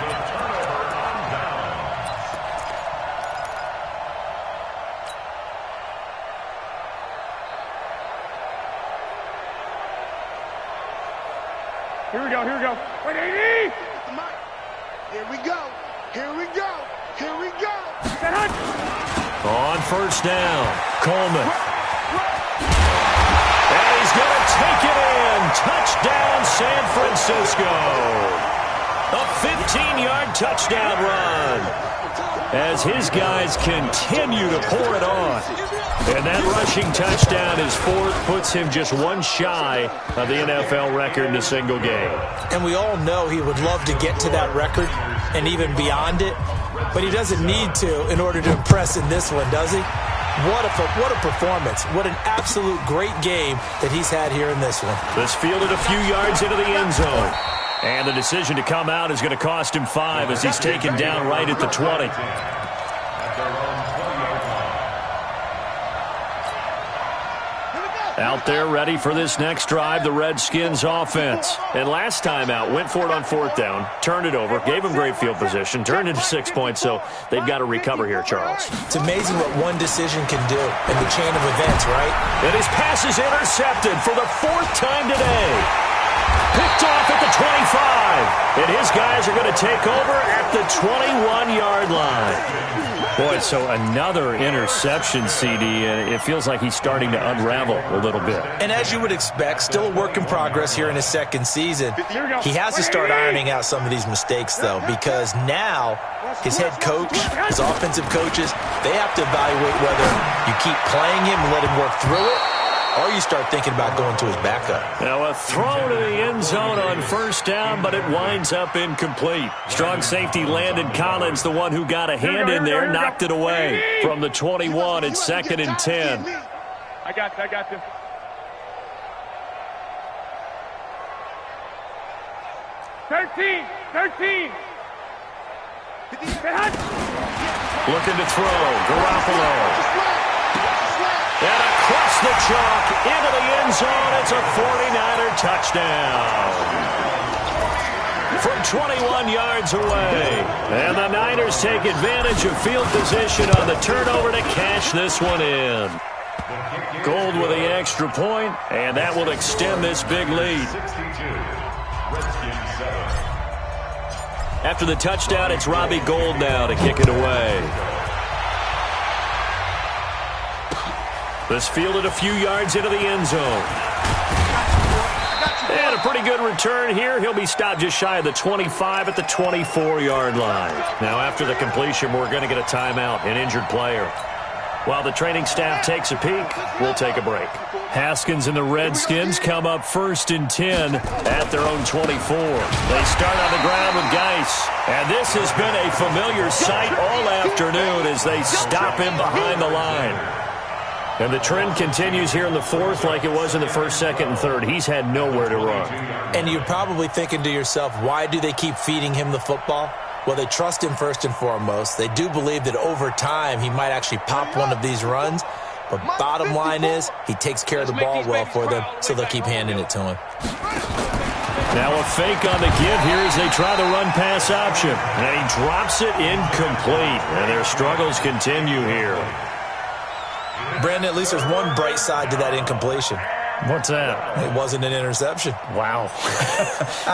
Here we go. Wait, 80! Here we go. Set hunt! On 1st down, Coleman. And he's going to take it in. Touchdown, San Francisco. A 15-yard touchdown run as his guys continue to pour it on. And that rushing touchdown is 4th, puts him just 1 shy of the NFL record in a single game. And we all know he would love to get to that record and even beyond it, but he doesn't need to in order to impress in this one, does he? What a performance. What an absolute great game that he's had here in this one. This fielded a few yards into the end zone. And the decision to come out is going to cost him 5 as he's taken down right at the 20. Out there ready for this next drive, the Redskins offense. And last time out, went for it on 4th down, turned it over, gave him great field position, turned into 6 points, so they've got to recover here, Charles. It's amazing what one decision can do in the chain of events, right? And his pass is intercepted for the 4th time today. Picked off at the 25. And his guys are going to take over at the 21-yard line. Boy, so another interception, CD, and it feels like he's starting to unravel a little bit. And as you would expect, still a work in progress here in his 2nd season. He has to start ironing out some of these mistakes, though, because now his head coach, his offensive coaches, they have to evaluate whether you keep playing him and let him work through it, or you start thinking about going to his backup. Now a throw to the end zone on 1st down, but it winds up incomplete. Strong safety Landon Collins, the one who got a hand in there, knocked it away. From the 21, it's 2nd and 10. I got you. Thirteen. Looking to throw, Garoppolo. And across the chalk, into the end zone, it's a 49er touchdown. From 21 yards away. And the Niners take advantage of field position on the turnover to cash this one in. Gold with the extra point, and that will extend this big lead. After the touchdown, it's Robbie Gould now to kick it away. This fielded a few yards into the end zone. And a pretty good return here. He'll be stopped just shy of the 25 at the 24-yard line. Now, after the completion, we're going to get a timeout, an injured player. While the training staff takes a peek, we'll take a break. Haskins and the Redskins come up 1st and 10 at their own 24. They start on the ground with Geis. And this has been a familiar sight all afternoon as they stop him behind the line. And the trend continues here in the 4th like it was in the 1st, 2nd, and 3rd. He's had nowhere to run. And you're probably thinking to yourself, why do they keep feeding him the football? Well, they trust him first and foremost. They do believe that over time he might actually pop one of these runs. But bottom line is he takes care of the ball well for them, so they'll keep handing it to him. Now a fake on the give here as they try the run-pass option. And he drops it incomplete. And their struggles continue here. Brandon, at least there's one bright side to that incompletion. What's that? It wasn't an interception. Wow.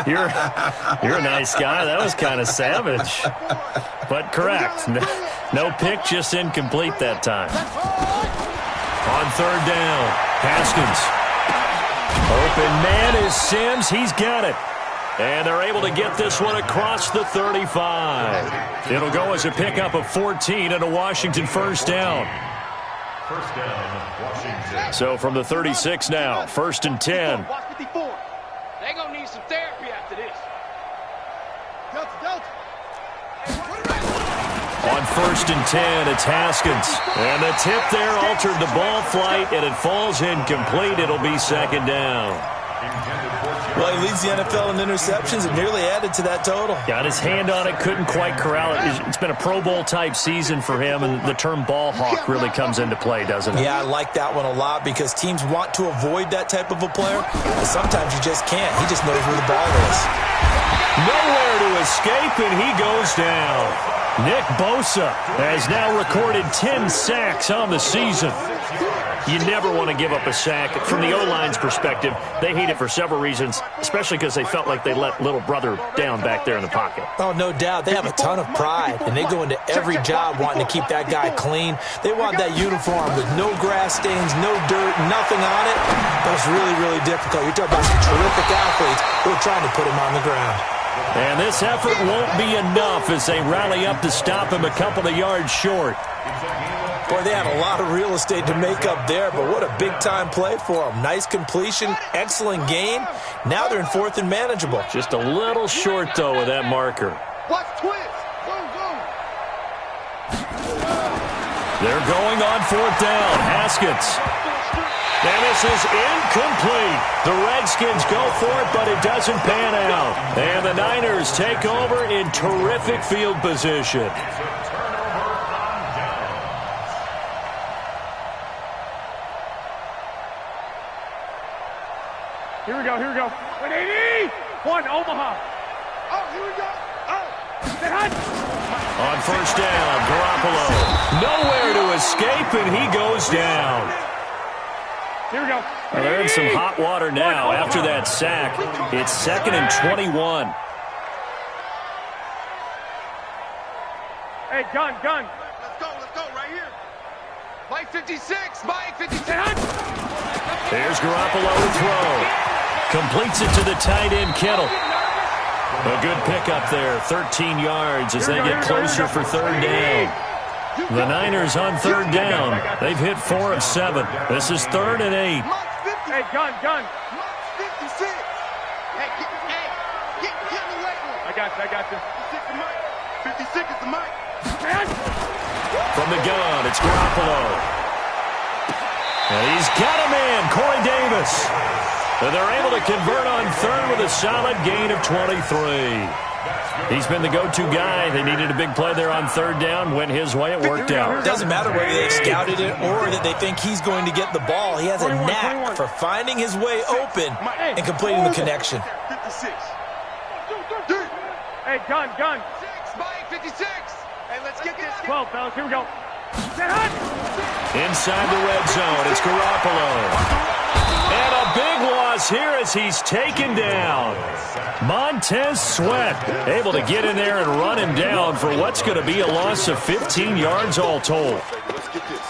You're a nice guy. That was kind of savage. But correct. No pick, just incomplete that time. On 3rd down, Haskins. Open man is Sims. He's got it. And they're able to get this one across the 35. It'll go as a pickup of 14 and a Washington 1st down. First down, Washington. So from the 36 now, 1st and 10. Watch 54. They're going to need some therapy after this. On 1st and 10, it's Haskins. And the tip there altered the ball flight, and it falls incomplete. It'll be 2nd down. Well, he leads the NFL in interceptions and nearly added to that total. Got his hand on it, couldn't quite corral it. It's been a Pro Bowl-type season for him, and the term ball hawk really comes into play, doesn't it? Yeah, I like that one a lot because teams want to avoid that type of a player, but sometimes you just can't. He just knows where the ball is. Nowhere to escape, and he goes down. Nick Bosa has now recorded 10 sacks on the season. You never want to give up a sack. From the O-line's perspective, they hate it for several reasons, especially because they felt like they let little brother down back there in the pocket. Oh, no doubt. They have a ton of pride, and they go into every job wanting to keep that guy clean. They want that uniform with no grass stains, no dirt, nothing on it. But it's really, really difficult. You're talking about some terrific athletes who are trying to put him on the ground. And this effort won't be enough as they rally up to stop him a couple of yards short. Boy, they had a lot of real estate to make up there, but what a big-time play for them. Nice completion, excellent game. Now they're in 4th and manageable. Just a little short, though, with that marker. Watch twist. Go, go. They're going on 4th down. Haskins. And this is incomplete. The Redskins go for it, but it doesn't pan out. And the Niners take over in terrific field position. Here we go, here we go. 180! One, Omaha. Oh, here we go. Oh. Get hot. On 1st down, Garoppolo. Nowhere to escape, and he goes down. Here we go. Well, they're in some hot water now after that sack. It's 2nd and 21. Hey, gun. Let's go, right here. Mike 56, Mike 56. Get hot. There's Garoppolo to throw. Completes it to the tight end, Kittle. A good pickup there, 13 yards as they get closer for 3rd down. The Niners on 3rd down. They've hit 4 of 7. This is 3rd and 8. Hey, gun. Mike 56. Hey, get in the weight room. I got you. 56 is the mic. From the gun, it's Garoppolo. And he's got a man, Corey Davis. And they're able to convert on 3rd with a solid gain of 23. He's been the go-to guy. They needed a big play there on 3rd down. Went his way. It worked out. It doesn't matter whether they scouted it or that they think he's going to get the ball. He has a knack for finding his way open and completing the connection. 56. Hey, gun. 6, Mike 56. Hey, let's get this. 12, fellas. Here we go. Get hot. Inside the red zone, it's Garoppolo. And a big loss here as he's taken down. Montez Sweat able to get in there and run him down for what's going to be a loss of 15 yards all told. Let's get this.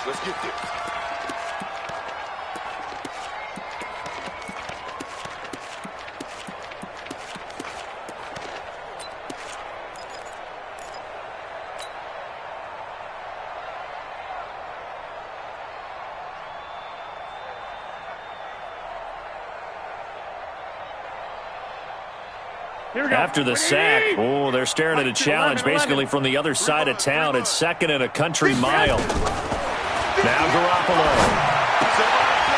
After the sack, oh, they're staring at a challenge basically from the other side of town. It's 2nd and a country mile. Now Garoppolo.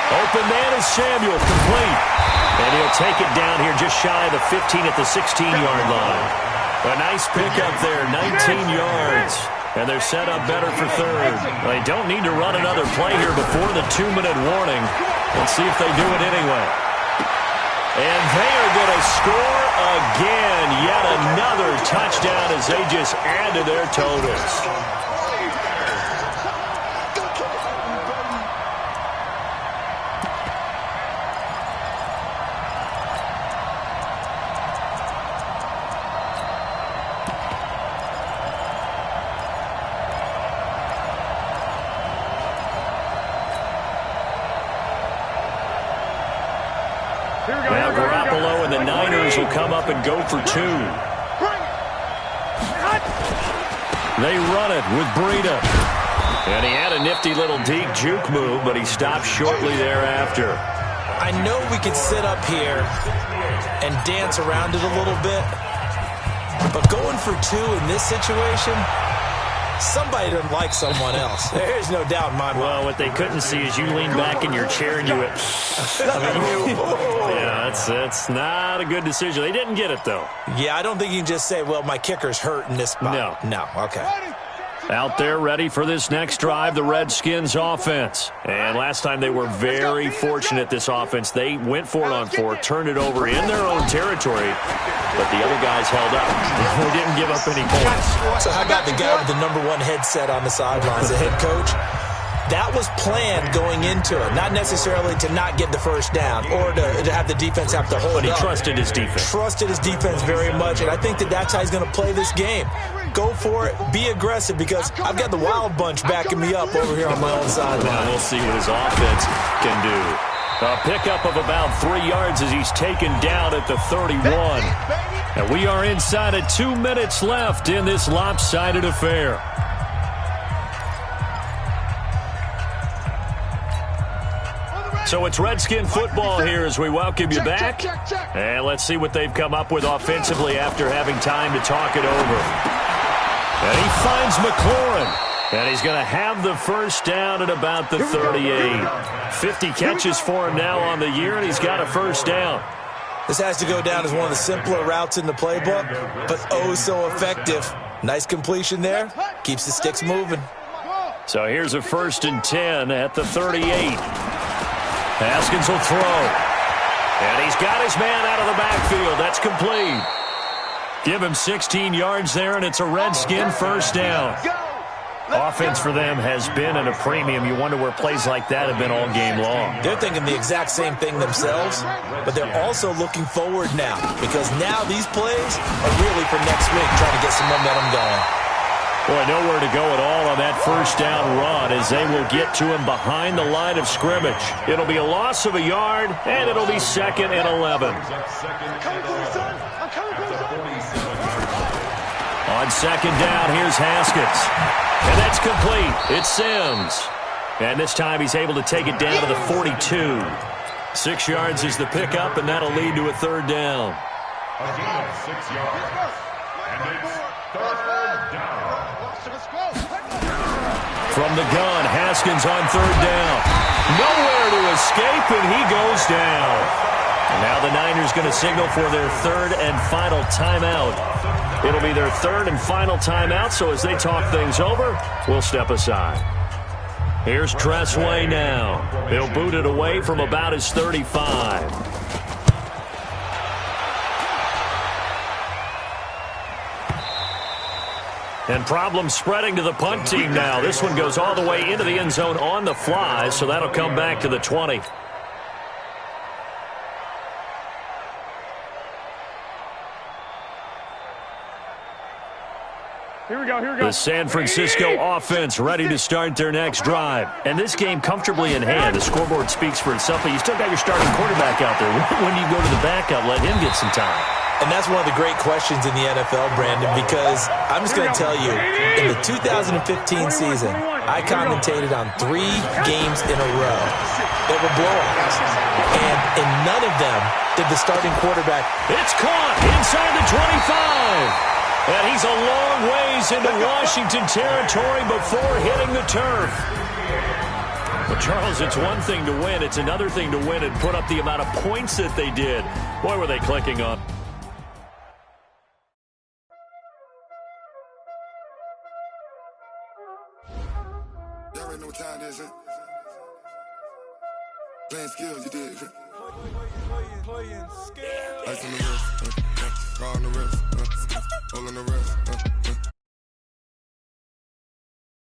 Open man is Samuel, complete. And he'll take it down here just shy of the 15 at the 16-yard line. A nice pickup there, 19 yards. And they're set up better for 3rd. They don't need to run another play here before the 2-minute warning. Let's see if they do it anyway. And they are going to score again. Yet another touchdown as they just add to their totals. Now Garoppolo and the Niners will come up and go for 2. They run it with Breida. And he had a nifty little deep juke move, but he stopped shortly thereafter. I know we could sit up here and dance around it a little bit, but going for 2 in this situation, somebody doesn't like someone else. There's no doubt in my mind. Well, what they couldn't see is you lean back in your chair and you went, yeah, that's not a good decision. They didn't get it, though. Yeah, I don't think you can just say, well, my kicker's hurt in this spot. No, okay. Out there ready for this next drive, the Redskins offense. And last time they were very fortunate, this offense. They went for it on 4, turned it over in their own territory, but the other guys held up. They didn't give up any points. So how about the guy with the #1 headset on the sidelines, the head coach? That was planned going into it, not necessarily to not get the first down or to have the defense have to hold But he up. trusted his defense. Trusted his defense very much, and I think that's how he's going to play this game. Go for it, be aggressive, because I've got the Wild Bunch backing me up over here on my own sideline. We'll see what his offense can do. A pickup of about 3 yards as he's taken down at the 31. And we are inside of 2 minutes left in this lopsided affair. So it's Redskin football here as we welcome you back. And let's see what they've come up with offensively after having time to talk it over. And he finds McLaurin. And he's going to have the first down at about the 38. 50 catches for him now on the year, and he's got a first down. This has to go down as one of the simpler routes in the playbook, but oh so effective. Nice completion there. Keeps the sticks moving. So here's a 1st and 10 at the 38. Haskins will throw. And he's got his man out of the backfield. That's complete. Give him 16 yards there, and it's a Redskin first down. Offense for them has been at a premium. You wonder where plays like that have been all game long. They're thinking the exact same thing themselves, but they're also looking forward now, because now these plays are really for next week, trying to get some momentum going. Boy, nowhere to go at all on that first down run as they will get to him behind the line of scrimmage. It'll be a loss of a yard, and it'll be 2nd and 11. On 2nd down, here's Haskins. And that's complete. It's Sims. And this time he's able to take it down to the 42. 6 yards is the pickup, and that'll lead to a 3rd down. A gain of 6 yards. And it's 3rd down. From the gun, Haskins on 3rd down. Nowhere to escape, and he goes down. And now the Niners going to signal for their 3rd and final timeout. It'll be their 3rd and final timeout, so as they talk things over, we'll step aside. Here's Tressway now. He'll boot it away from about his 35. And problems spreading to the punt team now. This one goes all the way into the end zone on the fly, so that'll come back to the 20. Here we go, here we go. The San Francisco offense ready to start their next drive. And this game comfortably in hand. The scoreboard speaks for itself, but you still got your starting quarterback out there. When do you go to the backup? Let him get some time. And that's one of the great questions in the NFL, Brandon, because I'm just going to tell you, in the 2015 season, I commentated on 3 games in a row that were blowouts. And in none of them did the starting quarterback. It's caught inside the 25. And he's a long ways into Washington territory before hitting the turf. But, Charles, it's one thing to win. It's another thing to win and put up the amount of points that they did. Boy, were they clicking on. Y'all already know what time it is, huh? Playing skills, you did. Playing skills. Ice on the wrist, car on the wrist, all on the wrist.